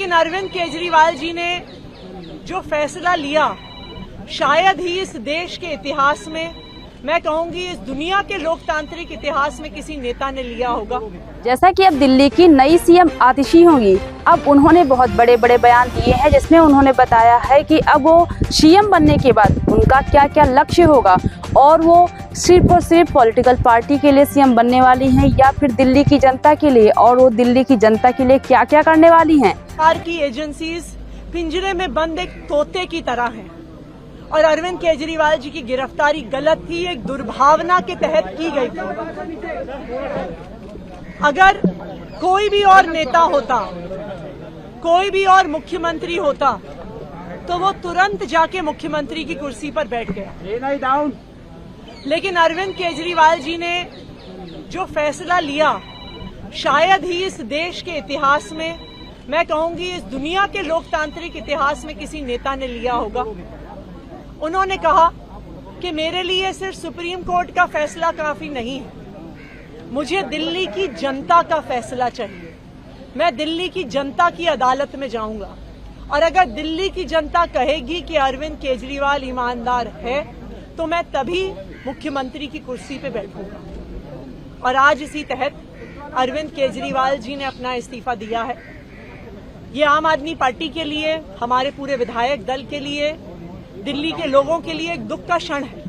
लेकिन अरविंद केजरीवाल जी ने जो फैसला लिया, शायद ही इस देश के इतिहास में, मैं कहूंगी इस दुनिया के लोकतांत्रिक इतिहास में किसी नेता ने लिया होगा। जैसा कि अब दिल्ली की नई सीएम आतिशी होंगी, अब उन्होंने बहुत बड़े बड़े बयान दिए हैं, जिसमें उन्होंने बताया है कि अब वो सीएम बनने के बाद उनका क्या क्या लक्ष्य होगा और वो सिर्फ और सिर्फ पॉलिटिकल पार्टी के लिए सीएम बनने वाली हैं या फिर दिल्ली की जनता के लिए, और वो दिल्ली की जनता के लिए क्या क्या करने वाली हैं। सरकार की एजेंसीज पिंजरे में बंद एक तोते की तरह हैं और अरविंद केजरीवाल जी की गिरफ्तारी गलत थी, एक दुर्भावना के तहत की गई थी। अगर कोई भी और नेता होता, कोई भी और मुख्यमंत्री होता, तो वो तुरंत जाके मुख्यमंत्री की कुर्सी पर बैठ गया। लेकिन अरविंद केजरीवाल जी ने जो फैसला लिया, शायद ही इस देश के इतिहास में, मैं कहूंगी इस दुनिया के लोकतांत्रिक इतिहास में किसी नेता ने लिया होगा। उन्होंने कहा कि मेरे लिए सिर्फ सुप्रीम कोर्ट का फैसला काफी नहीं है, मुझे दिल्ली की जनता का फैसला चाहिए। मैं दिल्ली की जनता की अदालत में जाऊंगा और अगर दिल्ली की जनता कहेगी कि अरविंद केजरीवाल ईमानदार है, तो मैं तभी मुख्यमंत्री की कुर्सी पे बैठूंगा। और आज इसी तहत अरविंद केजरीवाल जी ने अपना इस्तीफा दिया है। ये आम आदमी पार्टी के लिए, हमारे पूरे विधायक दल के लिए, दिल्ली के लोगों के लिए एक दुख का क्षण है।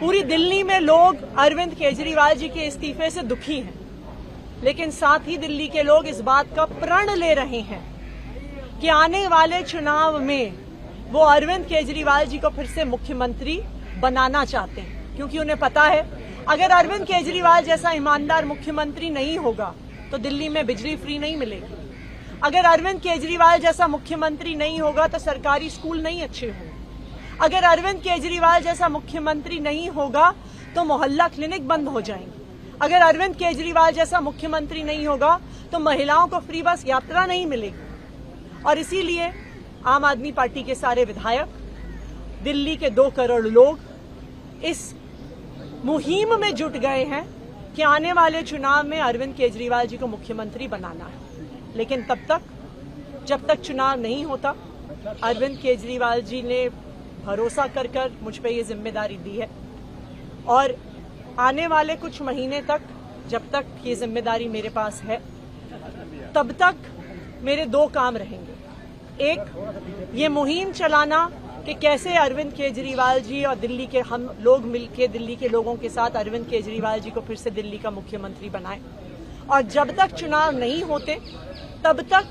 पूरी दिल्ली में लोग अरविंद केजरीवाल जी के इस्तीफे से दुखी हैं, लेकिन साथ ही दिल्ली के लोग इस बात का प्रण ले रहे हैं कि आने वाले चुनाव में वो अरविंद केजरीवाल जी को फिर से मुख्यमंत्री बनाना चाहते हैं, क्योंकि उन्हें पता है अगर अरविंद केजरीवाल जैसा ईमानदार मुख्यमंत्री नहीं होगा तो दिल्ली में बिजली फ्री नहीं मिलेगी। अगर अरविंद केजरीवाल जैसा मुख्यमंत्री नहीं होगा तो सरकारी स्कूल नहीं अच्छे होंगे। अगर अरविंद केजरीवाल जैसा मुख्यमंत्री नहीं होगा तो मोहल्ला क्लिनिक बंद हो जाएंगे। अगर अरविंद केजरीवाल जैसा मुख्यमंत्री नहीं होगा तो महिलाओं को फ्री बस यात्रा नहीं मिलेगी। और इसीलिए आम आदमी पार्टी के सारे विधायक, दिल्ली के 2 करोड़ लोग इस मुहिम में जुट गए हैं कि आने वाले चुनाव में अरविंद केजरीवाल जी को मुख्यमंत्री बनाना है। लेकिन तब तक, जब तक चुनाव नहीं होता, अरविंद केजरीवाल जी ने भरोसा कर मुझ पे ये जिम्मेदारी दी है और आने वाले कुछ महीने तक, जब तक ये जिम्मेदारी मेरे पास है, तब तक मेरे 2 काम रहेंगे। एक, ये मुहिम चलाना कि कैसे अरविंद केजरीवाल जी और दिल्ली के हम लोग मिलकर दिल्ली के लोगों के साथ अरविंद केजरीवाल जी को फिर से दिल्ली का मुख्यमंत्री बनाएं। और जब तक चुनाव नहीं होते, तब तक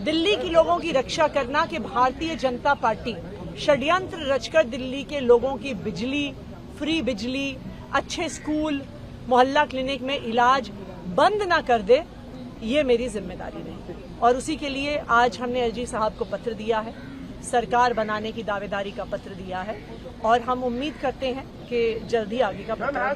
दिल्ली के लोगों की रक्षा करना कि भारतीय जनता पार्टी षड्यंत्र रचकर दिल्ली के लोगों की बिजली, फ्री बिजली, अच्छे स्कूल, मोहल्ला क्लिनिक में इलाज बंद ना कर दे, ये मेरी जिम्मेदारी रही। और उसी के लिए आज हमने एलजी साहब को पत्र दिया है, सरकार बनाने की दावेदारी का पत्र दिया है और हम उम्मीद करते हैं कि जल्दी आगे का पत्र